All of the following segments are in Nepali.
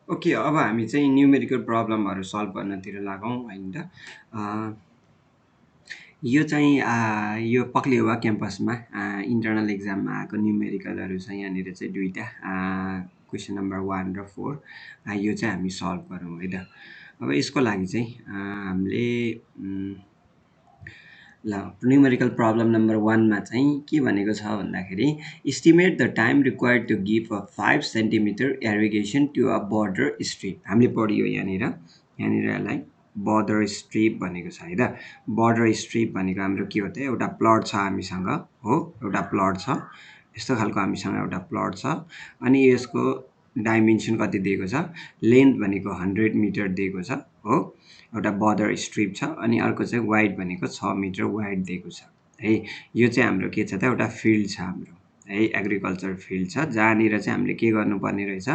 ओके, अब हामी चाहिँ न्युमेरिकल प्रब्लमहरू सल्भ गर्नतिर लागौँ हैन त। अ, यो चाहिँ यो पक्लेवा क्याम्पसमा इन्टर्नल एक्जाममा आएको न्युमेरिकलहरू छ। यहाँनिर चाहिँ दुईटा क्वेसन नम्बर 1 र 4 यो चाहिँ हामी सल्भ गरौँ है त। अब यसको लागि चाहिँ हामीले ल न्युमेरिकल प्रब्लम नम्बर 1 मा चाहिँ के भनेको छ भन्दाखेरि estimate the time required to give a 5 centimetre irrigation to a border strip. हामीले पढियो यहाँनिर यसलाई बर्डर स्ट्रिप भनेको छ है त। बर्डर स्ट्रिप भनेको हाम्रो के हो त, एउटा प्लट छ हामीसँग हो, एउटा प्लट छ, यस्तो खालको हामीसँग एउटा प्लट छ। अनि यसको डाइमेन्सन कति दिएको छ, लेन्थ भनेको 100 मिटर दिएको छ हो, एउटा बर्डर स्ट्रिप छ। अनि अर्को चाहिँ वाइड भनेको 6 मिटर वाइड दिएको छ है। यो चाहिँ हाम्रो के छ त, एउटा फिल्ड छ हाम्रो है, एग्रिकल्चर फिल्ड छ, जहाँनिर चाहिँ हामीले के गर्नुपर्ने रहेछ,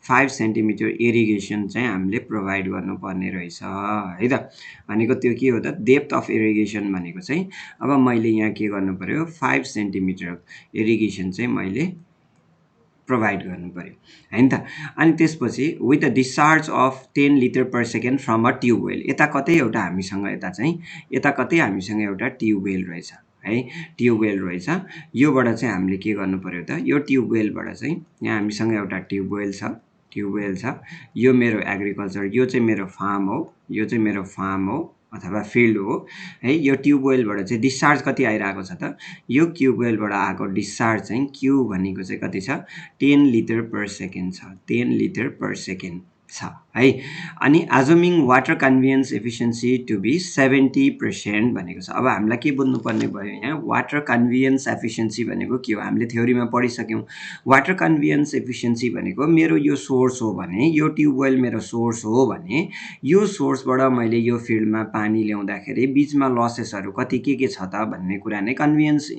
5 सेन्टिमिटर इरिगेसन चाहिँ हामीले प्रोभाइड गर्नुपर्ने रहेछ है त। भनेको त्यो के हो त, डेप्थ अफ इरिगेसन भनेको चाहिँ अब मैले यहाँ के गर्नु पर्यो, 5 सेन्टिमिटर इरिगेसन चाहिँ मैले प्रोभाइड गर्नु पर्यो हैन त। अनि त्यसपछि with the discharge of 10 litre per second from a tubewell, यता कतै एउटा हामीसँग यता कतै हामीसँग एउटा ट्युबवेल रहेछ है, ट्युबवेल रहेछ। योबाट चाहिँ हामीले के गर्नु पर्यो त, यो ट्युबवेलबाट चाहिँ यहाँ हामीसँग एउटा ट्युबवेल छ। यो मेरो एग्रिकल्चर, यो चाहिँ मेरो फार्म हो, यो चाहिँ मेरो फार्म हो अथवा फिल्ड हो है। यो ट्युबवेलबाट चाहिँ डिस्चार्ज कति आइरहेको छ त, यो ट्युबवेलबाट आएको डिस्चार्ज चाहिँ क्यु भनेको चाहिँ कति छ, 10 लिटर पर सेकेन्ड छ, 10 लिटर पर सेकेन्ड छ है। अनि एजुमिङ वाटर कन्भियन्स एफिसिएन्सी टु बी 70% भनेको छ। अब हामीलाई के बुझ्नुपर्ने भयो, यहाँ वाटर कन्भियन्स एफिसिएन्सी भनेको के हो, हामीले थ्योरीमा पढिसक्यौँ। वाटर कन्भियन्स एफिसिएन्सी भनेको मेरो यो सोर्स हो भने, यो ट्युबवेल मेरो सोर्स हो भने, यो सोर्सबाट मैले यो फिल्डमा पानी ल्याउँदाखेरि बिचमा लसेसहरू कति के छ त भन्ने कुरा नै कन्भियन्स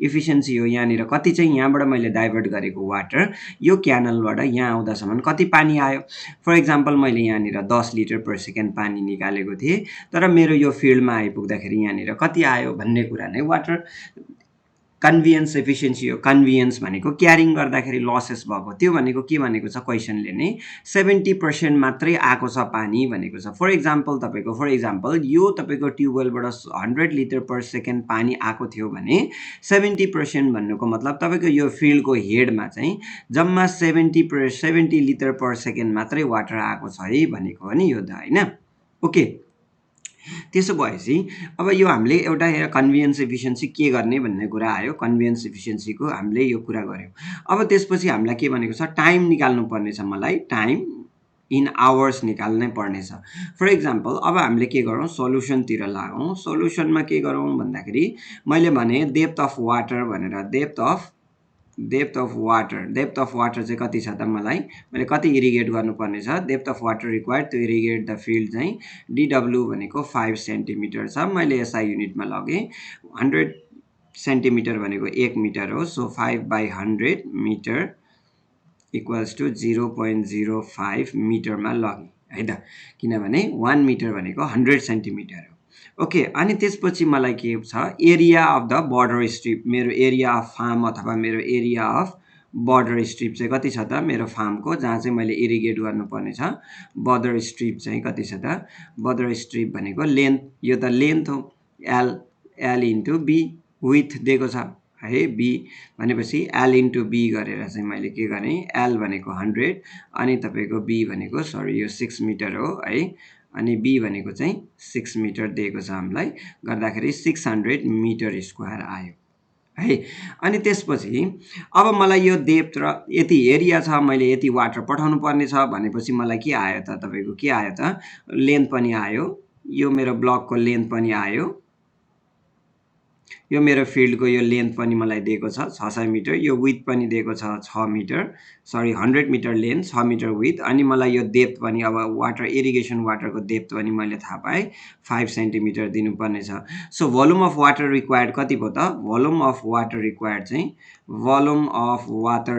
इफिसियन्सी हो। यहाँनिर कति चाहिँ यहाँबाट मैले डाइभर्ट गरेको वाटर, यो क्यानलबाट यहाँ आउँदासम्म कति पानी आयो। फर इक्जाम्पल मैले यहाँनिर 10 लिटर पर सेकेन्ड पानी निकालेको थिएँ, तर मेरो यो फिल्डमा आइपुग्दाखेरि यहाँनिर कति आयो भन्ने कुरा नै वाटर कन्भियन्स एफिसिएन्सी हो। कन्भियन्स भनेको क्यारिङ गर्दाखेरि लसेस भएको, त्यो भनेको के भनेको छ क्वेसनले नै, 70% मात्रै आएको छ पानी भनेको छ। फर इक्जाम्पल यो तपाईँको ट्युबवेलबाट 100 लिटर पर सेकेन्ड पानी आएको थियो भने 70% भन्नुको मतलब तपाईँको यो फिल्डको हेडमा चाहिँ जम्मा 70 लिटर पर सेकेन्ड मात्रै वाटर आएको छ है भनेको हो नि यो त होइन। ओके, त्यसो भएपछि अब यो हामीले एउटा कन्भियन्स एफिसिएन्सी के गर्ने भन्ने कुरा आयो, कन्भियन्स एफिसिएन्सीको हामीले यो कुरा गऱ्यौँ। अब त्यसपछि हामीलाई के भनेको छ, टाइम निकाल्नु पर्नेछ, मलाई टाइम इन आवर्स निकाल्नै पर्नेछ। फर इक्जाम्पल अब हामीले के गरौँ, सोल्युसनतिर लागौँ। सोल्युसनमा के गरौँ भन्दाखेरि मैले भने डेप्थ अफ वाटर भनेर, डेप्थ अफ वाटर चाहिँ कति छ त, मैले कति इरिगेट गर्नुपर्ने छ, depth of water required to irrigate the field चाहिँ डिडब्ल्यू भनेको 5 सेन्टिमिटर छ। मैले यसलाई युनिटमा लगेँ, 100 सेन्टिमिटर भनेको 1 मिटर हो, सो 5/100 मिटर इक्वल्स टु 0.05 मिटरमा लगेँ है त, किनभने 1 मिटर भनेको 100 सेन्टिमिटर हो। ओके, अनि त्यसपछि मलाई के छ, area of the border strip, मेरो एरिया अफ फार्म अथवा मेरो एरिया अफ बर्डर स्ट्रिप चाहिँ कति छ त मेरो फार्मको, जहाँ चाहिँ मैले इरिगेट गर्नुपर्ने छ। बर्डर स्ट्रिप चाहिँ कति छ त, बर्डर स्ट्रिप भनेको लेन्थ, यो त लेन्थ हो, L L into B, width दिएको छ है, बी भनेपछि एल इन्टु बी गरेर चाहिँ मैले के गरेँ, एल भनेको 100 अनि तपाईँको बी भनेको यो 6 मिटर हो है, अनि बी भनेको चाहिँ 6 मिटर दिएको छ हामीलाई, गर्दाखेरि 600 मिटर स्क्वायर आयो है। अनि त्यसपछि अब मलाई यो डेप्थ र यति एरिया छ, मैले यति वाटर पठाउनु पर्ने छ भनेपछि मलाई के आयो त, तपाईँको के आयो त, लेन्थ पनि आयो, यो मेरो ब्लकको लेन्थ पनि आयो, यो मेरो फिल्डको यो लेन्थ पनि मलाई दिएको छ 600 मिटर, यो विथ पनि दिएको छ 6 metre, 100 metre length, 6 metre width, अनि मलाई यो डेप्थ पनि, अब वाटर इरिगेसन वाटरको डेप्थ पनि मैले थाहा पाएँ 5 सेन्टिमिटर दिनुपर्ने छ। So volume of water required कति भयो त, भोल्युम अफ वाटर रिक्वायर्ड चाहिँ, volume of water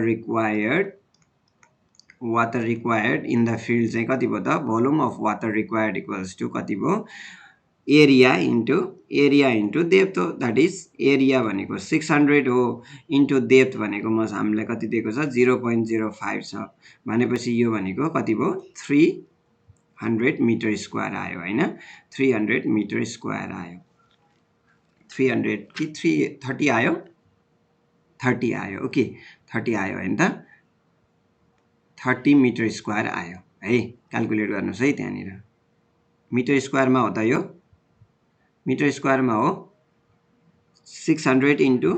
required in the field चाहिँ कति भयो त, volume of water required equals to कति भयो, एरिया इन्टु डेप्थ हो द्याट इज एरिया भनेको 600 हो इन्टु डेप्थ भनेको हामीलाई कति दिएको छ 0.05 छ भनेपछि यो भनेको कति भयो 300 मिटर स्क्वायर आयो हैन 300 मिटर स्क्वायर आयो 300 कि 330 आयो 30 आयो ओके 30 आयो हैन त 30 मिटर स्क्वायर आयो है क्याल्कुलेट गर्नुस् है त्यहाँनिर मिटर स्क्वायरमा हो त यो मिटर स्क्वायरमा हो 600 इन्टु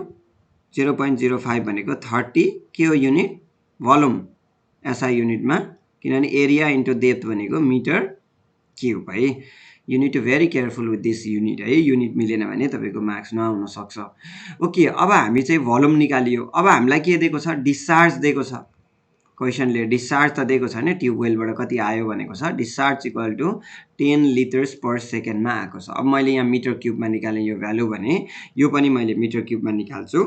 0.05 भनेको 30 के हो युनिट भोल्युम एसआई युनिटमा किनभने एरिया इन्टु डेप्थ भनेको मिटर क्युब है you need to very careful with this unit है युनिट मिलेन भने तपाईँको मार्क्स नआउन सक्छ ओके अब हामी चाहिँ भोल्युम निकालियो अब हामीलाई के दिएको छ डिस्चार्ज दिएको छ क्वेसनले डिस्चार्ज त दिएको छैन ट्युबवेलबाट कति आयो भनेको छ डिस्चार्ज इक्वल टु 10 लिटर्स पर सेकेन्डमा आएको छ अब मैले यहाँ मिटर क्युबमा निकालेँ यो भ्यालु भने यो पनि मैले मिटर क्युबमा निकाल्छु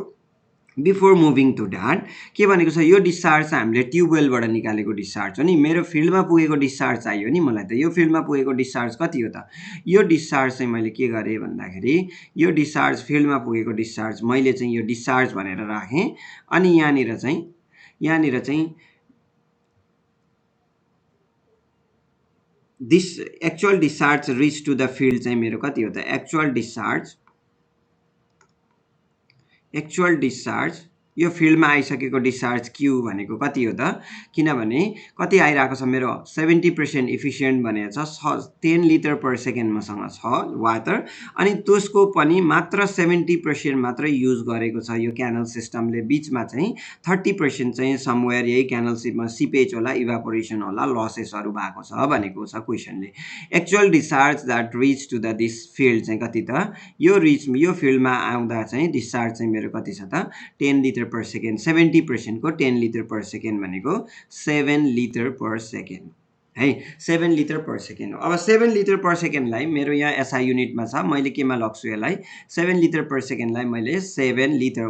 बिफोर मुभिङ टु द्याट के भनेको छ यो डिस्चार्ज चाहिँ हामीले ट्युबवेलबाट निकालेको डिस्चार्ज हो नि मेरो फिल्डमा पुगेको डिस्चार्ज चाहियो नि मलाई त यो फिल्डमा पुगेको डिस्चार्ज कति हो त यो डिस्चार्ज चाहिँ मैले के गरेँ भन्दाखेरि यो डिस्चार्ज फिल्डमा पुगेको डिस्चार्ज मैले चाहिँ यो डिस्चार्ज भनेर राखेँ अनि यहाँनिर चाहिँ this actual discharge reach to the field चाहिँ मेरो कति हो त एक्चुअल डिस्चार्ज यो फिल्डमा आइसकेको डिस्चार्ज क्यू भनेको कति हो त किनभने कति आइरहेको छ मेरो 70% इफिसियन्ट भनेको छ 10 लिटर पर सेकेन्ड मसँग छ वाटर अनि त्यसको पनि मात्र 70% मात्र युज गरेको छ यो क्यानल सिस्टमले बीचमा चाहिँ 30% चाहिँ समवेयर यही क्यानल सिपमा सिपेज होला इभापोरेसन होला लसेसहरू भएको छ भनेको छ क्वेसनले actual discharge that reach to the this field चाहिँ कति त यो फिल्डमा आउँदा चाहिँ डिस्चार्ज चाहिँ मेरो कति छ त 10 लिटर पर सेकेन्ड 70% को 10 लिटर पर सेकेन्ड भनेको 7 लिटर पर सेकेन्ड है 7 लिटर पर सेकेन्ड अब 7 लिटर पर सेकेन्डलाई मेरो यहाँ एसआई युनिटमा छ मैले केमा लग्छु यसलाई 7 लिटर पर सेकेन्डलाई मैले 7 लिटर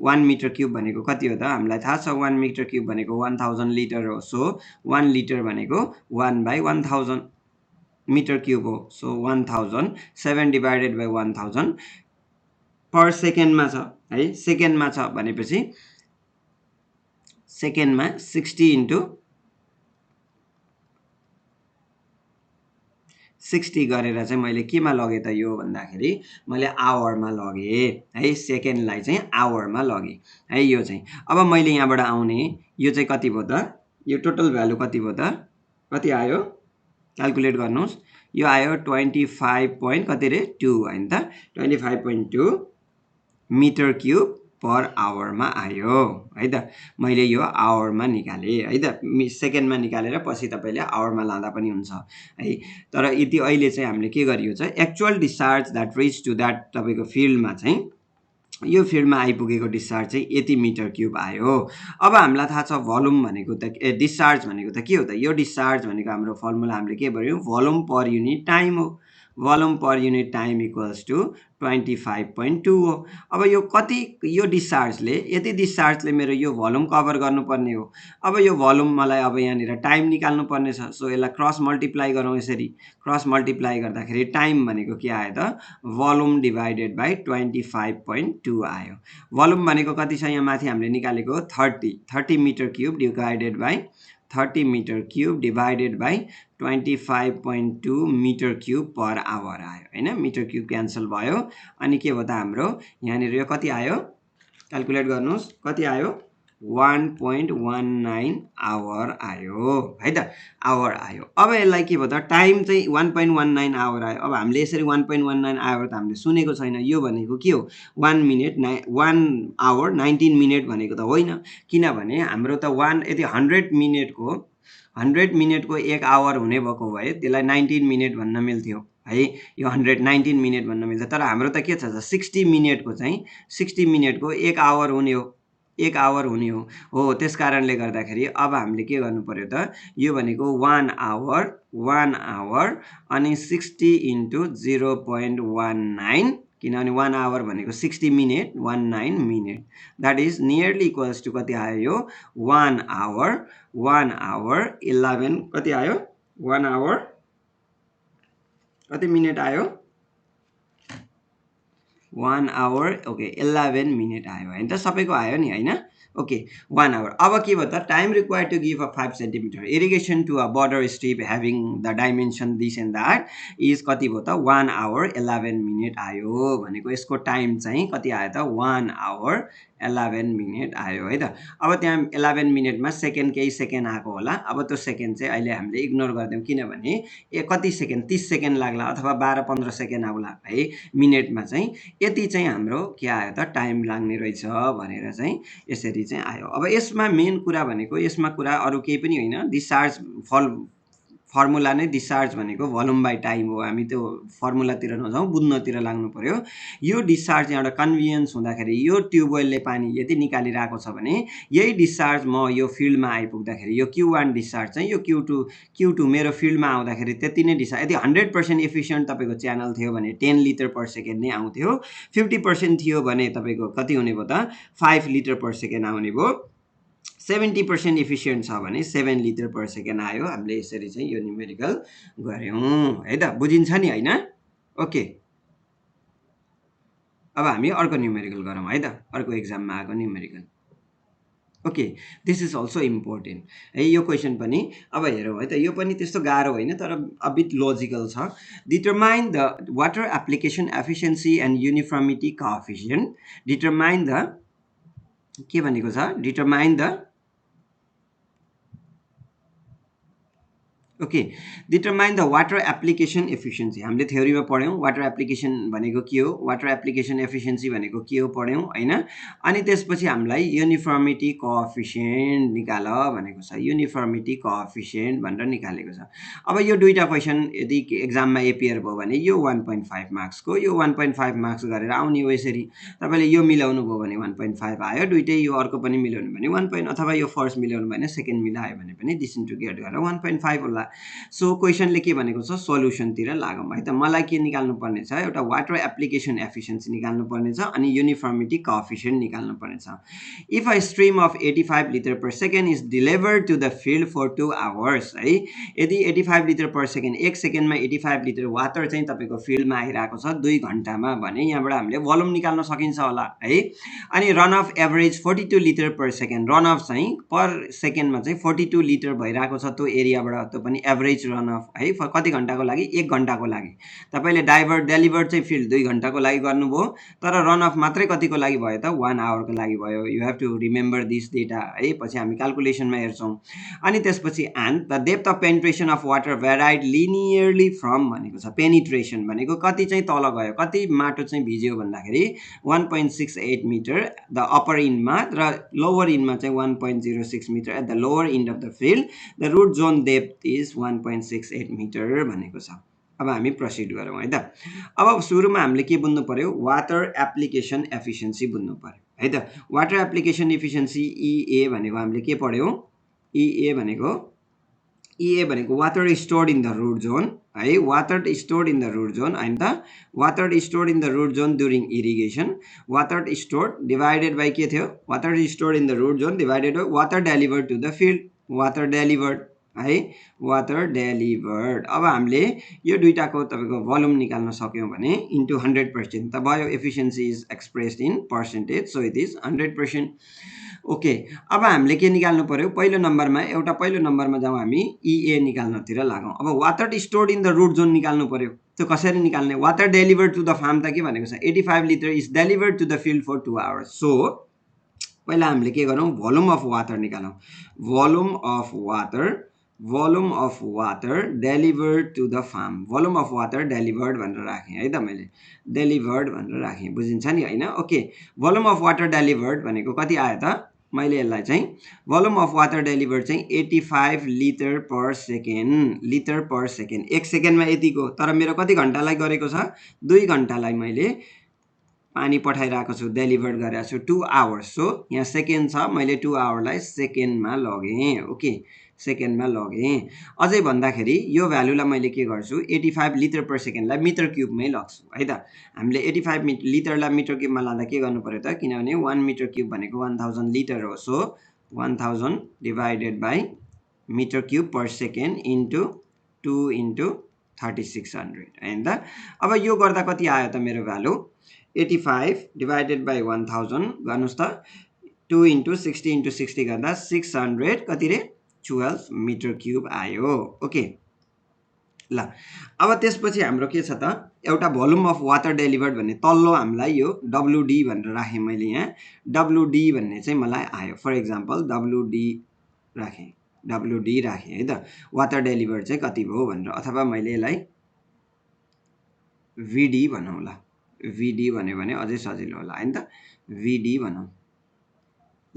1 मिटर क्युब भनेको कति हो त हामीलाई थाहा छ 1 मिटर क्युब भनेको 1000 लिटर हो सो 1 लिटर भनेको 1/1000 मिटर क्युब हो सो 1000 7 डिभाइडेड बाई 1000 पर सेकेन्डमा छ है सेकेन्डमा छ भनेपछि सेकेन्डमा 60 इन्टु 60 गरेर चाहिँ मैले केमा लगेँ त यो भन्दाखेरि मैले आवरमा लगेँ है सेकेन्डलाई चाहिँ आवरमा लगेँ है यो चाहिँ अब मैले यहाँबाट आउने यो चाहिँ कति भयो त यो टोटल भ्यालु कति भयो त कति आयो क्याल्कुलेट गर्नुहोस् यो आयो 25 कति रे 2 हैन त 25.2 मिटर क्युब पर आवरमा आयो है त मैले यो आवरमा निकालेँ है त सेकेन्डमा निकालेर पछि तपाईले आवरमा लाँदा पनि हुन्छ है तर यति अहिले चाहिँ हामीले के गरियो चाहिँ actual discharge that reach to that तपाईको फिल्डमा चाहिँ यो फिल्डमा आइपुगेको डिस्चार्ज चाहिँ यति मिटर क्युब आयो अब हामीलाई थाहा छ भोल्युम भनेको त डिस्चार्ज भनेको त के हो त यो डिस्चार्ज भनेको हाम्रो फर्मुला हामीले के भर्यौं भोल्युम पर युनिट टाइम हो volume per unit time equals to 25.2 हो अब यो कति यो डिस्चार्जले यति डिस्चार्जले मेरो यो भोल्युम कभर गर्नुपर्ने हो अब यो भोल्युम मलाई अब यहाँनिर टाइम निकाल्नु पर्ने छ सो यसलाई क्रस मल्टिप्लाई गरौँ यसरी क्रस मल्टिप्लाई गर्दाखेरि टाइम भनेको के आयो त भोल्युम डिभाइडेड बाई 25.2 आयो भोल्युम भनेको कति छ यहाँ माथि हामीले निकालेको 30 metre cube divided by 30 metre cube divided by 25.2 metre cube per hour आयो हैन मिटर क्युब क्यान्सल भयो अनि के भयो त हाम्रो यहाँनिर यो कति आयो क्याल्कुलेट गर्नुस् कति आयो 1.19 आवर आयो है त आवर आयो अब यसलाई के भयो त टाइम चाहिँ 1.19 आवर आयो अब हामीले यसरी 1.19 आवर त हामीले सुनेको छैन यो भनेको के हो 1 आवर 19 मिनेट भनेको त होइन किनभने हाम्रो त 100 मिनेटको 1 आवर हुने भएको भए त्यसलाई 19 मिनेट भन्न मिल्थ्यो है यो 119 मिनेट भन्न मिल्छ तर हाम्रो त के छ 60 मिनेटको चाहिँ 60 मिनेटको 1 आवर हुने हो 1 आवर हुने हो त्यसकारणले गर्दाखेरि अब हामीले के गर्नु पर्यो त यो भनेको 1 आवर अनि 60 इन्टु 0.19 किनभने 1 आवर भनेको 60 minute 19 minute that is nearly equals to कति आयो यो 1 आवर 11 कति आयो 1 आवर कति मिनेट आयो 1 hour ओके 11 मिनट आयो होइन त सबैको आयो नि होइन ओके 1 hour अब के भयो त time required to give a 5 centimetre irrigation to a border strip having the dimension this and that is कति भयो त 1 hour 11 मिनट आयो भनेको यसको टाइम चाहिँ कति आयो त 1 hour 11 मिनट आयो है त अब त्यहाँ 11 मिनटमा सेकेन्ड केही सेकेन्ड आएको होला अब त्यो सेकेन्ड चाहिँ अहिले हामीले इग्नोर गरिदिउँ किनभने कति सेकेन्ड 30 सेकेन्ड लाग्ला अथवा 12-15 सेकेन्ड आउला है मिनटमा चाहिँ यति चाहिँ हाम्रो के आयो त टाइम लाग्ने रहेछ भनेर चाहिँ यसरी चाहिँ आयो अब यसमा मेन कुरा भनेको यसमा कुरा अरू केही पनि होइन डिस्चार्ज फर्मुला नै डिस्चार्ज भनेको भोल्युम बाई टाइम हो हामी त्यो फर्मुलातिर नजाउँ बुझ्नतिर लाग्नु पर्यो यो डिस्चार्ज यहाँबाट कन्भिनियन्स हुँदाखेरि यो ट्युबवेलले पानी यदि निकालिरहेको छ भने यही डिस्चार्ज म यो फिल्डमा आइपुग्दाखेरि यो Q1 डिस्चार्ज चाहिँ यो Q2 मेरो फिल्डमा आउँदाखेरि त्यति नै डिस्चार्ज यदि 100% एफिसियन्ट तपाईँको च्यानल थियो भने 10 लिटर पर सेकेन्ड नै आउँथ्यो 50% थियो भने तपाईँको कति हुने भयो त 5 लिटर पर सेकेन्ड आउने भयो 70% इफिसियन्ट छ भने 7 लिटर पर सेकेन्ड आयो हामीले यसरी चाहिँ यो न्युमेरिकल गऱ्यौँ है त बुझिन्छ नि होइन ओके अब हामी अर्को न्युमेरिकल गरौँ है त अर्को एक्जाममा आएको numerical okay this is also important है यो क्वेसन पनि अब हेरौँ है त यो पनि त्यस्तो गाह्रो होइन तर अबिट लोजिकल छ determine the water application efficiency and uniformity coefficient determine the के भनेको छ determine the okay determine the water application efficiency हामीले थ्योरीमा पढ्यौँ वाटर एप्लिकेसन भनेको के हो वाटर एप्लिकेसन एफिसियन्सी भनेको के हो पढ्यौँ होइन अनि त्यसपछि हामीलाई युनिफर्मिटी कोएफिसिएन्ट निकाल भनेको छ युनिफर्मिटी कोएफिसिएन्ट भनेर निकालेको छ अब यो दुईवटा क्वेसन यदि एक्जाममा एपियर भयो भने यो 1.5 मार्क्सको यो 1.5 मार्क्स गरेर आउने हो यसरी तपाईँले यो मिलाउनु भयो भने 1.5 आयो दुइटै यो अर्को पनि मिलाउनु भने 1 point अथवा यो फर्स्ट मिलाउनु भने सेकेन्ड मिलायो भने पनि दिस इन्टु गेट गरेर 1.5 होला सो क्वेसनले के भनेको छ सोल्युसनतिर लागौँ है त मलाई के निकाल्नु पर्ने छ एउटा वाटर एप्लिकेसन एफिसियन्सी निकाल्नु पर्ने छ अनि युनिफर्मिटी कोएफिसिएन्ट निकाल्नु पर्ने छ if a stream of 85 litre per second is delivered to the field for 2 hours है यदि 85 लिटर पर सेकेन्ड एक सेकेन्डमा 85 लिटर वाटर चाहिँ तपाईँको फिल्डमा आइरहेको छ 2 घन्टामा भने यहाँबाट हामीले भोल्युम निकाल्न सकिन्छ होला है अनि run of average 42 litre per second run of चाहिँ पर सेकेन्डमा चाहिँ 42 लिटर भइरहेको छ त्यो एरियाबाट त्यो पनि एभरेज रन अफ है कति घन्टाको लागि 1 घन्टाको लागि तपाईँले डेलिभर्ड चाहिँ फिल्ड 2 घन्टाको लागि गर्नुभयो तर रन अफ मात्रै कतिको लागि भयो त 1 आवरको लागि भयो you have to remember this data है पछि हामी क्यालकुलेसनमा हेर्छौँ अनि त्यसपछि and the depth of penetration of water varied linearly from भनेको छ पेनिट्रेसन भनेको कति चाहिँ तल गयो कति माटो चाहिँ भिज्यो भन्दाखेरि 1.68 मिटर द अप्पर इन्डमा र लोवर इन्डमा चाहिँ 1.06 metre at the lower end of the field the root zone depth is 1.68 metre भनेको छ अब हामी प्रोसिड गरौँ है त अब सुरुमा हामीले के बुझ्नु पर्यो वाटर एप्लिकेसन एफिसियन्सी बुझ्नु पर्यो है त वाटर एप्लिकेसन एफिसियन्सी EA भनेको हामीले के पढ्यौँ EA भनेको water stored in the root zone है water stored in the root zone and the water stored in the root zone during irrigation water stored divided by के थियो water stored in the root zone divided by water delivered to the field water delivered है वाटर डेलिभर्ड अब हामीले यो दुईटाको तपाईँको भोल्युम निकाल्न सक्यौँ भने इन्टु 100% त भयो efficiency is expressed in percentage so it is 100% okay अब हामीले के निकाल्नु पर्यो पहिलो नम्बरमा जाउँ हामी EA निकाल्नतिर लागौँ अब water stored in the root zone निकाल्नु पर्यो त्यो कसरी निकाल्ने water delivered to the farm त के भनेको छ 85 litre is delivered to the field for 2 hours so पहिला हामीले के गरौँ भोल्युम अफ वाटर निकालौँ volume of water delivered to the farm volume of water delivered भनेर राखेँ है त मैले डेलिभर्ड भनेर राखेँ बुझिन्छ नि होइन okay volume of water delivered भनेको कति आयो त मैले यसलाई चाहिँ भोल्युम अफ वाटर डेलिभर्ड चाहिँ 85 लिटर पर सेकेन्ड एक सेकेन्डमा यतिको तर मेरो कति घन्टालाई गरेको छ 2 घन्टालाई मैले पानी पठाइरहेको छु डेलिभर्ड गरेको छु 2 आवर्स सो यहाँ सेकेन्ड छ मैले 2 आवरलाई सेकेन्डमा लगेँ ओके सेकेन्डमा लगेँ अझै भन्दाखेरि यो भ्यालुलाई मैले के गर्छु 85 लिटर पर सेकेन्डलाई मिटर क्युबमै लग्छु है त हामीले 85 लिटरलाई मिटर क्युबमा लाँदा के गर्नु पर्यो त किनभने 1 मिटर क्युब भनेको 1000 लिटर हो so 1000 divided by metre cube per second into 2 into 3600 होइन त अब यो गर्दा कति आयो त मेरो भ्यालु 85 डिवाइडेड बाई 1000 गर्नुस् त 2 into 60 into 60 गर्दा 600 कति रे 12 मिटर क्युब आयो ओके ल अब त्यसपछि हाम्रो के छ त एउटा भोल्युम अफ वाटर डेलिभर्ड भन्ने तल्लो हामीलाई यो WD भनेर राखेँ मैले यहाँ WD भन्ने चाहिँ मलाई आयो फर एक्जाम्पल WD राखेँ है त वाटर डेलिभर्ड चाहिँ कति भयो भनेर अथवा मैले यसलाई VD भनौँ ल VD भन्यो भने अझै सजिलो होला हैन त VD भनौँ ल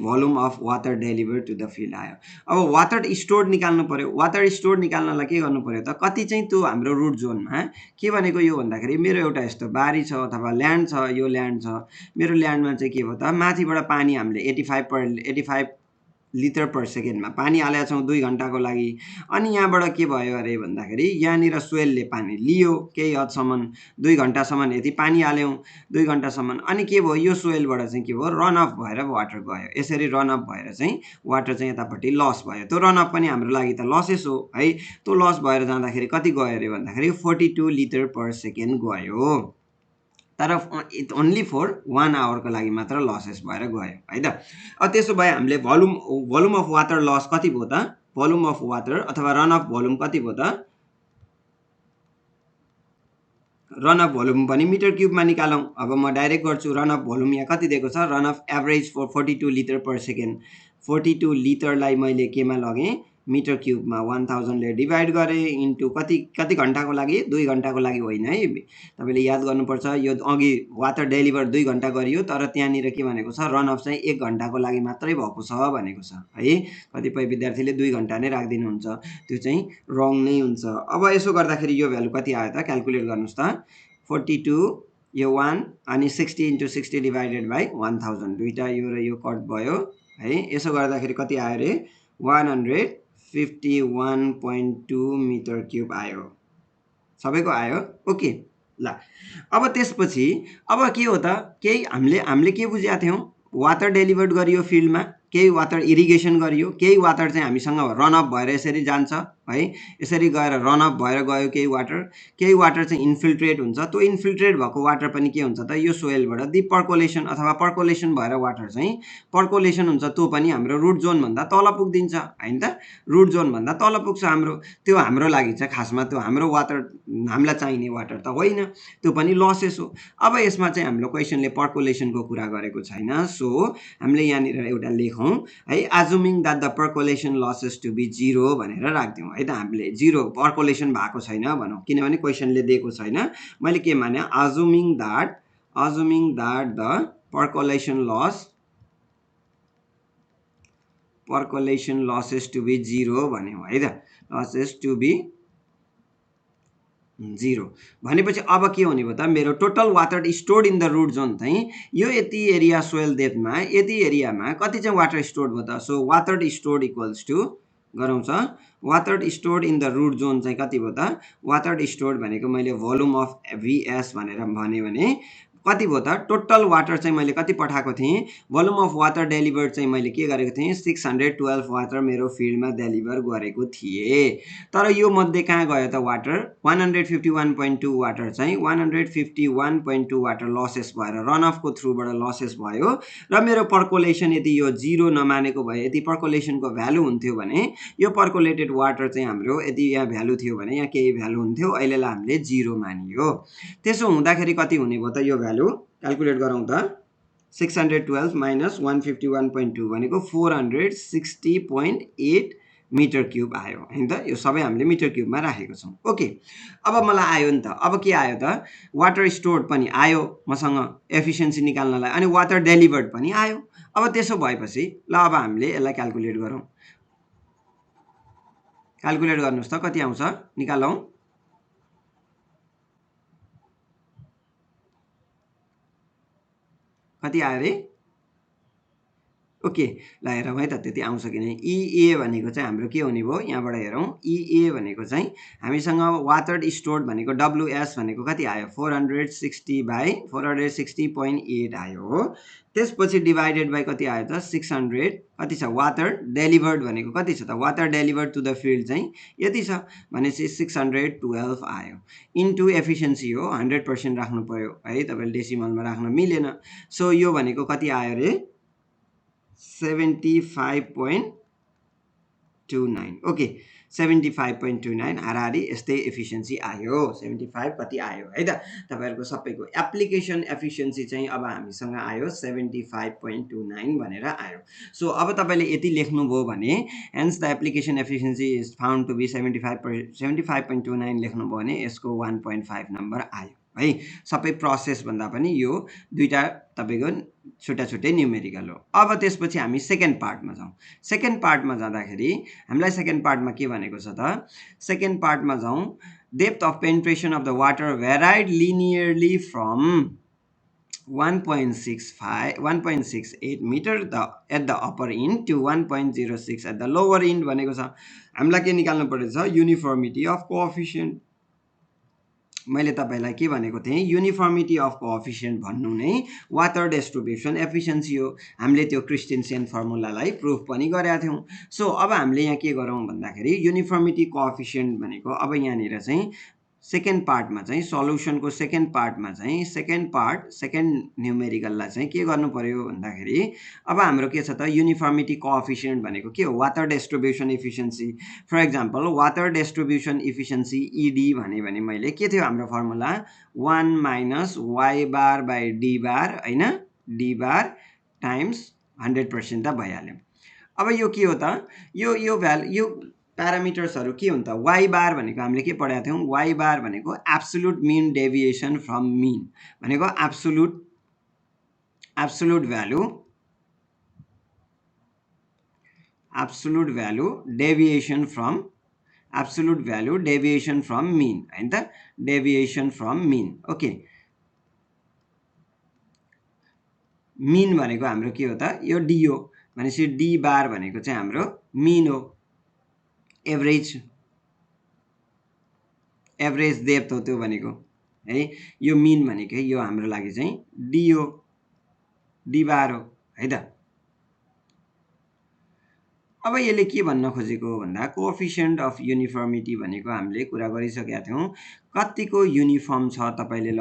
volume of water delivered to the field आयो अब वाटर स्टोर्ड निकाल्नु पर्यो वाटर स्टोर्ड निकाल्नलाई के गर्नु पर्यो त कति चाहिँ त्यो हाम्रो रुट जोनमा के भनेको यो भन्दाखेरि मेरो एउटा यस्तो बारी छ अथवा ल्यान्ड छ यो ल्यान्ड छ मेरो ल्यान्डमा चाहिँ के भयो त माथिबाट पानी हामीले 85 लिटर पर सेकेन्डमा पानी हालेका छौँ 2 घण्टाको लागि अनि यहाँबाट के भयो अरे भन्दाखेरि यहाँनिर सोइलले पानी लियो केही हदसम्म 2 घण्टासम्म यति पानी हाल्यौँ 2 घण्टासम्म अनि के भयो यो सोइलबाट चाहिँ के भयो रन अफ भएर वाटर गयो यसरी रन अफ भएर चाहिँ वाटर चाहिँ यतापट्टि लस भयो त्यो रन अफ पनि हाम्रो लागि त लसेस हो है त्यो लस भएर जाँदाखेरि कति गयो अरे भन्दाखेरि 42 लिटर पर सेकेन्ड गयो तर ओन्ली फर 1 आवरको लागि मात्र लसेस भएर गयो है त त्यसो भए हामीले भोल्युम अफ वाटर लस कति भयो त भोल्युम अफ वाटर अथवा रन अफ भोल्युम कति भयो त रन अफ भोल्युम पनि मिटर क्युबमा निकालौँ अब म डाइरेक्ट गर्छु रन अफ भोल्युम यहाँ कति दिएको छ run of average for 42 litre per second 42 लिटरलाई मैले केमा लगेँ मिटर क्युबमा 1000 ले डिवाइड गरेँ इन्टु कति घण्टाको लागि 2 घण्टाको लागि होइन है तपाईँले याद गर्नुपर्छ यो अघि वाटर डेलिभर 2 घण्टा गरियो तर त्यहाँनिर के भनेको छ रन अफ चाहिँ 1 घण्टाको लागि मात्रै भएको छ भनेको छ है कतिपय विद्यार्थीले 2 घण्टा नै राखिदिनुहुन्छ त्यो चाहिँ रङ नै हुन्छ अब यसो गर्दाखेरि यो भ्यालु कति आयो त क्याल्कुलेट गर्नुहोस् त 42 यो 1 अनि 60 into 60 डिवाइडेड बाई 1000 दुईटा यो र यो कट भयो है यसो गर्दाखेरि कति आयो रे 151.2 मिटर क्युब आयो सबैको आयो ओके ल अब त्यसपछि अब के हो त केही हामीले के बुझेका थियौँ वाटर डेलिभर्ड गरियो फिल्डमा केही वाटर इरिगेसन गरियो केही वाटर चाहिँ हामीसँग रन अफ भएर यसरी जान्छ है यसरी गएर रन अफ भएर गयो केही वाटर चाहिँ इन्फिल्ट्रेट हुन्छ त्यो इन्फिल्ट्रेट भएको वाटर पनि के हुन्छ त यो सोइलबाट डिपर्कोलेसन अथवा पर्कोलेसन भएर वाटर चाहिँ पर्कोलेसन हुन्छ त्यो पनि हाम्रो रुट जोन भन्दा तल पुग्दिन्छ हैन त रुट जोन भन्दा तल पुग्छ हाम्रो त्यो हाम्रो लागि चाहिँ खासमा त्यो हाम्रो वाटर हामीलाई चाहिने वाटर त होइन त्यो पनि लसेस हो अब यसमा चाहिँ हाम्रो क्वेसनले पर्कोलेसनको कुरा गरेको छैन सो हामीले यहाँनिर एउटा लेखौँ है assuming that the percolation losses to be 0 भनेर राख्दियौँ है त हामीले 0 पर्कोलेसन भएको छैन भनौँ किनभने क्वेसनले दिएको छैन मैले के माने assuming that the percolation losses to be 0 भन्यौँ है त लसेस टु बी 0 भनेपछि अब के हुने भयो त मेरो total water stored in the root zone चाहिँ यो यति एरिया सोइल डेप्थमा यति एरियामा कति चाहिँ वाटर स्टोर्ड भयो त so water stored equals to गरौँ छ water stored in the root zone चाहिँ कति भयो त वाटर स्टोर्ड भनेको मैले भोल्युम अफ VS भनेर भने कति भयो त टोटल वाटर चाहिँ मैले कति पठाएको थिएँ भोल्युम अफ वाटर डेलिभर्ड चाहिँ मैले के गरेको थिएँ 612 वाटर मेरो फिल्डमा डेलिभर गरेको थिएँ तर यो मध्ये कहाँ गयो त वाटर 151.2 वाटर चाहिँ 151.2 वाटर लसेस भएर रन अफको थ्रुबाट लसेस भयो र मेरो पर्कोलेसन यदि यो 0 नमानेको भए यदि पर्कोलेसनको भ्यालु हुन्थ्यो भने यो पर्कोलेटेड वाटर चाहिँ हाम्रो यदि यहाँ भ्यालु थियो भने यहाँ केही भ्यालु हुन्थ्यो अहिलेलाई हामीले 0 मानियो त्यसो हुँदाखेरि कति हुने भयो त यो भ्यालु क्याल्कुलेट गरौँ त 612 minus 151.2 भनेको 460.8 मिटर क्युब आयो हैन त यो सबै हामीले मिटर क्युबमा राखेको छौँ ओके अब मलाई आयो नि त अब के आयो त वाटर स्टोर्ड पनि आयो मसँग एफिसिएन्सी निकाल्नलाई अनि वाटर डेलिभर्ड पनि आयो अब त्यसो भएपछि ल अब हामीले यसलाई क्याल्कुलेट गरौँ क्याल्कुलेट गर्नुहोस् त कति आउँछ निकालौँ कति आयो रे ओके, ल हेरौँ है त त्यति आउँछ कि नै। इए भनेको चाहिँ हाम्रो के हुने भयो, यहाँबाट हेरौँ। इए भनेको चाहिँ हामीसँग वाटर स्टोर्ड भनेको डब्लुएस भनेको कति आयो, 460/460.8 आयो हो। त्यसपछि डिभाइडेड बाई कति आयो त, 600 कति छ, वाटर डेलिभर्ड भनेको कति छ त, water delivered to the field चाहिँ यति छ भनेपछि 612 आयो। इन्टु एफिसियन्सी हो, 100% राख्नु पऱ्यो है, तपाईँले डेसिमलमा राख्न मिलेन। सो यो भनेको कति आयो रे, 75.29। ओके, 75.29 हाराहारी यस्तै एफिसियन्सी आयो। 75 कति आयो है त तपाईँहरूको सबैको। एप्लिकेसन एफिसियन्सी चाहिँ अब हामीसँग आयो 75.29 भनेर आयो। सो अब तपाईँले यति लेख्नुभयो भने hence the application efficiency is found to be 75.29 लेख्नुभयो भने यसको 1.5 नम्बर आयो है। सबै प्रोसेस भन्दा पनि यो दुईटा तपाईँको छुट्टा छुट्टै न्युमेरिकल हो। अब त्यसपछि हामी सेकेन्ड पार्टमा जाउँ। सेकेन्ड पार्टमा जाँदाखेरि हामीलाई सेकेन्ड पार्टमा के भनेको छ त, सेकेन्ड पार्टमा जाउँ। Depth of penetration of the water varied linearly from 1.68 metre at the upper end to 1.06 at the lower end भनेको छ। हामीलाई के निकाल्नु परेको छ, युनिफर्मिटी अफ कोएफिसिएन्ट। मैले तपाईँलाई के भनेको थिएँ, युनिफर्मिटी अफ कोएफिसिएन्ट भन्नु नै वाटर डिस्ट्रिब्युसन एफिसियन्सी हो। हामीले त्यो क्रिस्टेन्सेन फर्मुलालाई प्रुफ पनि गरेका थियौँ। सो अब हामीले यहाँ के गरौँ भन्दाखेरि युनिफर्मिटी कोएफिसिएन्ट भनेको अब यहाँनिर चाहिँ सेकेन्ड पार्टमा चाहिँ सल्युसनको सेकेन्ड पार्टमा चाहिँ सेकेन्ड न्युमेरिकललाई चाहिँ के गर्नु पर्यो भन्दाखेरि अब हाम्रो के छ त, युनिफर्मिटी कोएफिसिएन्ट भनेको के हो, water distribution efficiency. For example water distribution efficiency ED भने मैले के थियो हाम्रो formula, 1 minus Y bar by D bar होइन, डी बार टाइम्स 100% त भइहाल्यो। अब यो के हो त, यो प्यारामिटर्सहरू के हुन् त, वाई बार भनेको हामीले के पढाएको थियौँ, वाई बार भनेको absolute mean deviation from mean भनेको absolute value deviation from mean हैन त, deviation from mean. Okay, mean भनेको हाम्रो के हो त, यो डी हो भनेपछि डी बार भनेको चाहिँ हाम्रो मिन हो, एभरेज डेप्थ हो त्यो भनेको है। यो मिन भनेको यो हाम्रो लागि चाहिँ डी हो, डी बार हो है त। अब यसले के भन्न खोजेको भन्दा कोएफिसिएन्ट अफ युनिफर्मिटी भनेको हामीले कुरा गरिसकेका थियौँ, कतिको युनिफर्म छ तपाईँले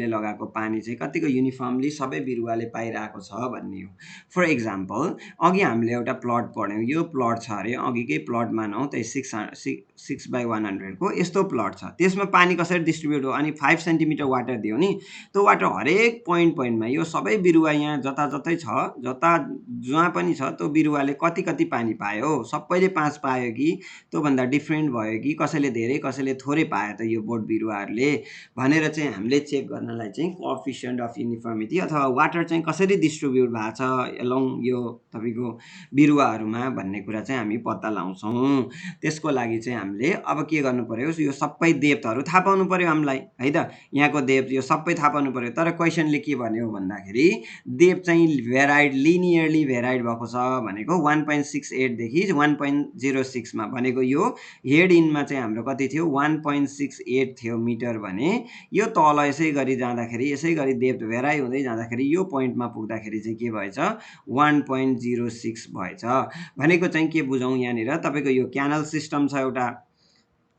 लगाएको पानी चाहिँ कतिको युनिफर्मली सबै बिरुवाले पाइरहेको छ भन्ने हो। फर एक्जाम्पल अघि हामीले एउटा प्लट पढ्यौँ, यो प्लट छ अरे, अघिकै प्लट मानौँ त्यही 6/100 को यस्तो प्लट छ, त्यसमा पानी कसरी डिस्ट्रिब्युट हो, अनि 5 सेन्टिमिटर वाटर दियो नि, त्यो वाटर हरेक पोइन्टमा यो सबै बिरुवा यहाँ जताजतै छ, जहाँ पनि छ त्यो बिरुवाले कति पानी पायो, सबैले 5 पायो कि त्योभन्दा डिफ्रेन्ट भयो कि कसैले धेरै कसैले थोरै पायो त यो बोट बिरुवाहरूले भनेर चाहिँ हामीले चेक गर्नलाई चाहिँ कोएफिसिएन्ट अफ युनिफर्मिटी अथवा वाटर चाहिँ कसरी डिस्ट्रिब्युट भएको छ एलोङ यो तपाईँको बिरुवाहरूमा भन्ने कुरा चाहिँ हामी पत्ता लगाउँछौँ। त्यसको लागि चाहिँ हामीले अब के गर्नु पर्यो, यो सबै डेप्थहरू थाहा पाउनु पर्यो हामीलाई है त, यहाँको डेप्थ यो सबै थाहा पाउनु पर्यो। तर क्वेसनले के भन्यो भन्दाखेरि डेप्थ चाहिँ लिनियरली भेराइड भएको छ भनेको 1.68 देखि 1.06 मा भनेको यो हेड इनमा चाहिँ हाम्रो कति थियो, 1.68 थियो मिटर भने यो तल यसै गरी जाँदाखेरि यसै गरी डेप्थ भेराइ हुँदै जाँदाखेरि यो पोइन्टमा पुग्दाखेरि चाहिँ के भएछ, 1.06 भएछ। भनेको चाहिँ के बुझौँ, यहाँनिर तपाईँको यो क्यानल सिस्टम छ एउटा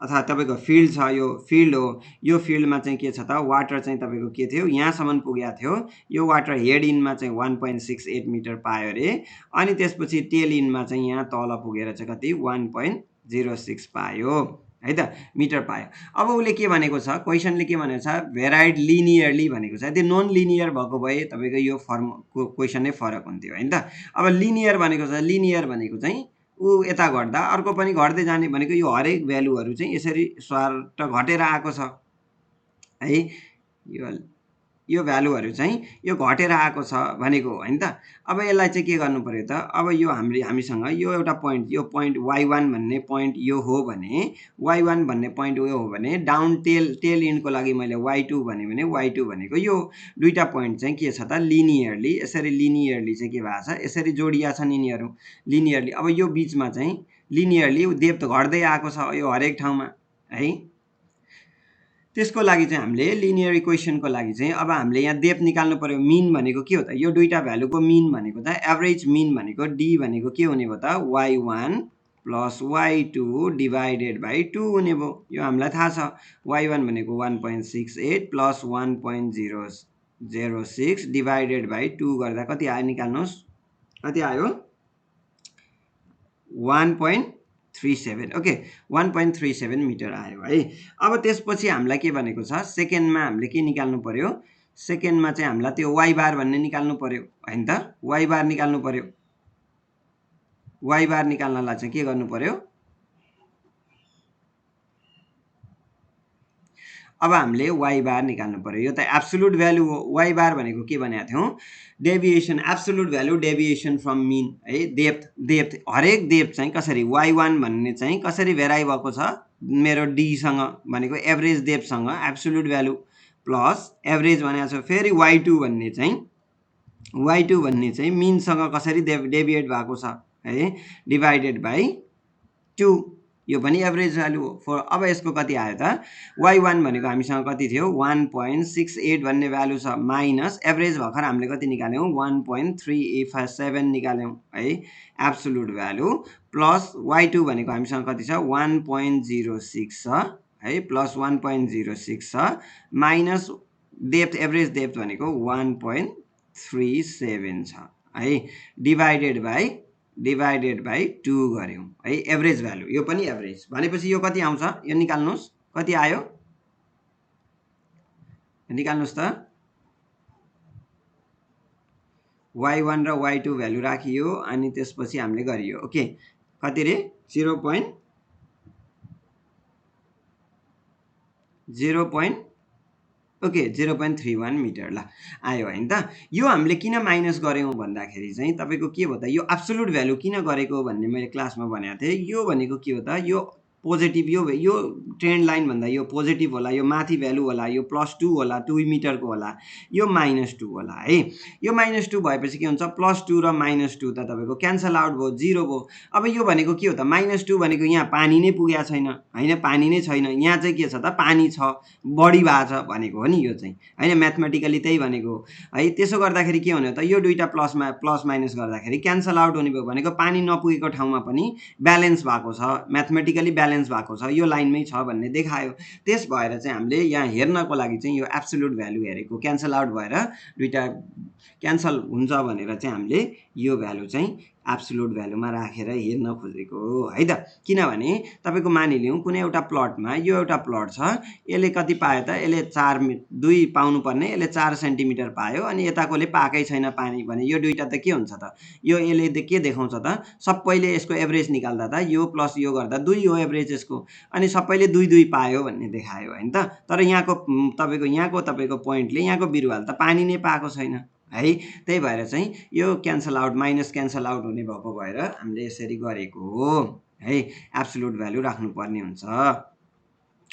अथवा तपाईँको फिल्ड छ, यो फिल्ड हो, यो फिल्डमा चाहिँ के छ त, वाटर चाहिँ तपाईँको के थियो, यहाँसम्म पुगेको थियो, यो वाटर हेड इनमा चाहिँ 1.68 मिटर पायो अरे, अनि त्यसपछि टेल इनमा चाहिँ यहाँ तल पुगेर चाहिँ कति 1.06 पायो है त, मिटर पायो। अब उसले के भनेको छ, क्वेसनले के भनेको छ, भेराइड लिनियरली भनेको छ। त्यो नन लिनियर भएको भए तपाईँको यो क्वेसनै फरक हुन्थ्यो हैन त। अब लिनियर भनेको छ, लिनियर भनेको चाहिँ ऊ यता घट्दा अर्को पनि घट्दै जाने भनेको यो हरेक भ्यालुहरू चाहिँ यसरी स्वार्ट घटेर आएको छ है। यो यो भ्यालुहरू चाहिँ यो घटेर आएको छ भनेको हो हैन त। अब यसलाई चाहिँ के गर्नु पर्यो त, अब यो हामीसँग यो एउटा पोइन्ट, यो पोइन्ट y1 भन्ने पोइन्ट यो हो भने, y1 भन्ने पोइन्ट यो हो भने डाउन टेल इन्डको लागि मैले y2 भने y2 भनेको यो दुईटा पोइन्ट चाहिँ के छ त, लिनियरली यसरी लिनियरली चाहिँ के भएको छ, यसरी जोडिया छन् यिनीहरू लिनियरली। अब यो बीचमा चाहिँ लिनियरली डेप्थ घट्दै आएको छ यो हरेक ठाउँमा है। त्यसको लागि चाहिँ हामीले लिनियर इक्वेसनको लागि चाहिँ अब हामीले यहाँ डेप्थ निकाल्नु पर्यो। मिन भनेको के हो त, यो दुईटा भ्यालुको मिन भनेको त एभरेज मिन भनेको डी भनेको के हुने भयो त, y1 plus y2 divided by 2 हुने भयो। यो हामीलाई थाहा छ y1 भनेको 1.68 प्लस 1.006 डिभाइडेड बाई 2 गर्दा कति आयो निकाल्नुहोस्, कति आयो 1.37। ओके 1.37 मिटर आयो है। अब त्यसपछि हामीलाई के भनेको छ, सेकेन्डमा हामीले के निकाल्नु पर्यो, सेकेन्डमा चाहिँ हामीलाई त्यो वाइ बार भन्ने निकाल्नु पर्यो हैन त। वाइ बार निकाल्नु पर्यो, वाइ बार निकाल्नलाई चाहिँ के गर्नु पर्यो, अब हामीले वाइ बार निकाल्नु पर्यो। यो त एब्सोल्युट भ्यालु हो। वाइ बार भनेको के भनेको थियौँ, deviation, absolute value deviation from mean है। डेप्थ हरेक डेप्थ चाहिँ कसरी y1 भन्ने चाहिँ कसरी भेराइ भएको छ मेरो डीसँग भनेको एभरेज डेप्थसँग एब्सोल्युट भ्यालु प्लस एभरेज भनेको छ फेरि y2 भन्ने चाहिँ मिनसँग कसरी डेभिएट भएको छ है, डिभाइडेड बाई 2, यो पनि एभरेज भ्यालु हो। फर अब यसको कति आयो त, y1 भनेको हामीसँग कति थियो 1.68 भन्ने भ्यालु छ, माइनस एभरेज भर्खर हामीले कति निकाल्यौँ 1.387 निकाल्यौँ है एब्सोल्युट भ्यालु, प्लस y2 भनेको हामीसँग कति छ 1.06 छ है, प्लस 1.06 छ, माइनस डेप्थ एभरेज डेप्थ भनेको 1.37 छ है, डिभाइडेड बाई 2 गऱ्यौँ है एभरेज भ्यालु। यो पनि एभरेज भनेपछि यो कति आउँछ, यो निकाल्नुहोस् कति आयो, निकाल्नुहोस् त। y1 र y2 भ्यालु राखियो अनि त्यसपछि हामीले गरियो। ओके कति रे 0.31 मिटर ल आयो हैन त। यो हामीले किन माइनस गऱ्यौँ भन्दाखेरि चाहिँ तपाईँको के भयो त, यो एब्सोल्युट भ्यालु किन गरेको भन्ने मैले क्लासमा भनेको थिएँ। यो भनेको के हो त, यो पोजिटिभ, यो ट्रेन्ड लाइन भन्दा यो पोजिटिभ होला, यो माथि भ्यालु होला, यो +2 होला 2 मिटरको होला, यो -2 होला है। यो -2 भएपछि के हुन्छ, +2 र -2 त तपाईँको क्यान्सल आउट भयो, 0 भयो। अब यो भनेको के हो त, -2 भनेको यहाँ पानी नै पुगेको छैन हैन, पानी नै छैन, यहाँ चाहिँ के छ त पानी छ, बढी भएको छ भनेको हो नि यो चाहिँ हैन, म्याथमेटिकली त्यही भनेको है। त्यसो गर्दाखेरि के हुने त, यो दुईटा प्लस माइनस गर्दाखेरि क्यान्सल आउट हुने भयो भनेको पानी नपुगेको ठाउँमा पनि ब्यालेन्स भएको छ, म्याथमेटिकली ब्यालेन्स भएको छ, यो लाइनमै छ भन्ने देखायो। त्यस भएर चाहिँ हामीले यहाँ हेर्नको लागि चाहिँ यो एब्सोल्युट भ्यालु हेरेको, क्यान्सल आउट भएर दुईटा क्यान्सल हुन्छ भनेर चाहिँ हामीले यो भ्यालु चाहिँ एब्सोल्युट भ्यालुमा राखेर हेर्न खोजेको है त। किनभने तपाईँको मानिलिउँ कुनै एउटा प्लटमा, यो एउटा प्लट छ, यसले कति पायो त, यसले 2 पाउनुपर्ने, यसले 4 सेन्टिमिटर पायो, अनि यताकोले पाएकै छैन पानी भने यो दुईटा त के हुन्छ त, यो यसले के देखाउँछ त, सबैले यसको एभरेज निकाल्दा त यो प्लस यो गर्दा 2 हो एभरेज यसको, अनि सबैले 2 पायो भन्ने देखायो हैन त। तर यहाँको तपाईँको पोइन्टले यहाँको बिरुवाले त पानी नै पाएको छैन है। त्यही भएर चाहिँ यो cancel out, minus cancel out हुने भएको भएर हामीले यसरी गरेको हो है, एब्सोल्युट भ्यालु राख्नुपर्ने हुन्छ।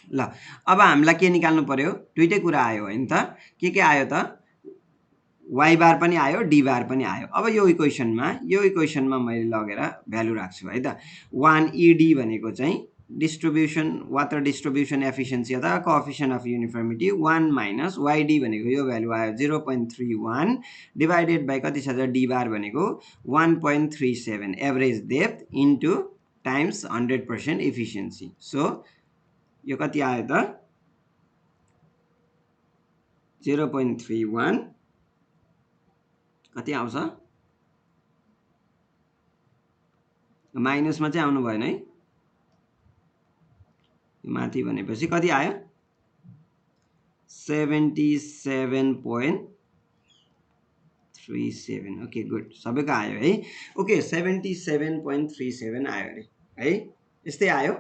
ल अब हामीलाई के निकाल्नु पर्यो, दुईटै कुरा आयो हैन त। के आयो त, वाइ बार पनि आयो, डी बार पनि आयो। अब यो इक्वेसनमा मैले लगेर भ्यालु राख्छु है त। 1 ED भनेको चाहिँ डिस्ट्रिब्युसन, वाटर डिस्ट्रिब्युसन एफिसिएन्सी अथवा कोएफिसिएन्ट अफ युनिफर्मिटी, 1 माइनस वाइडी भनेको यो भ्यालु आयो 0.31 डिभाइडेड बाई कति छ त, डी बार भनेको 1.37 average depth into times 100% efficiency. So यो कति आयो त 0.31 कति आउँछ, माइनसमा चाहिँ आउनु भएन है, माथि भनेपछि कति आयो 77.37। ओके गुड, सबैको आयो है। ओके 77.37 आयो अरे है, यस्तै आयो।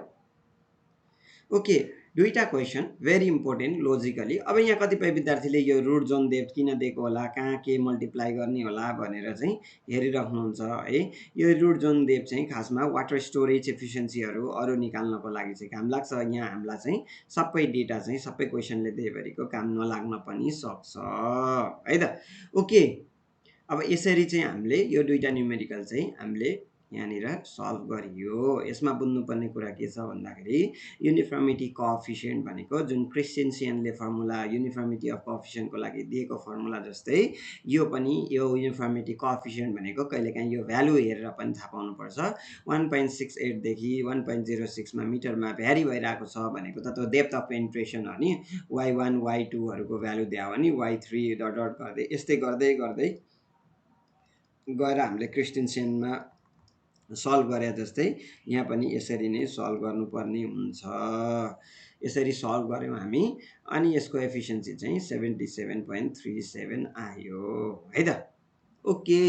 ओके दुईटा क्वेसन भेरी इम्पोर्टेन्ट लोजिकली। अब यहाँ कतिपय विद्यार्थीले यो रुट जोन डेप्थ किन दिएको होला, कहाँ के मल्टिप्लाई गर्ने होला भनेर चाहिँ हेरिराख्नुहुन्छ है। यो रुट जोन डेप्थ चाहिँ खासमा वाटर स्टोरेज एफिसिएन्सीहरू अरू निकाल्नको लागि चाहिँ काम लाग्छ। यहाँ हामीलाई चाहिँ सबै डेटा चाहिँ सबै क्वेसनले दिएभरिको काम नलाग्न पनि सक्छ है त। ओके, अब यसरी चाहिँ हामीले यो दुईटा न्युमेरिकल चाहिँ हामीले यहाँनिर सल्भ गरियो। यसमा बुझ्नुपर्ने कुरा के छ भन्दाखेरि युनिफर्मिटी कोएफिसिएन्ट भनेको जुन क्रिस्टेन्सियनले फर्मुला युनिफर्मिटी अफ कोएफिसिएन्टको लागि दिएको फर्मुला जस्तै यो पनि यो युनिफर्मिटी कोएफिसिएन्ट भनेको कहिलेकाहीँ यो भ्यालु हेरेर पनि थाहा पाउनुपर्छ। 1.68 देखि 1.06 मा मिटरमा भ्यारी भइरहेको छ भनेको त त्यो डेप्थ अफ पेनिट्रेसन हो नि। y1 y2 हरूको भ्यालु दियो भने y3 डट डट गर्दै यस्तै गर्दै गर्दै गएर हामीले क्रिस्टेन्सियनमा सल्भ गरे जस्तै यहाँ पनि यसरी नै सल्भ गर्नुपर्ने हुन्छ। यसरी सल्भ गऱ्यौँ हामी अनि यसको एफिसिएन्सी चाहिँ 77.37 आयो है त। ओके,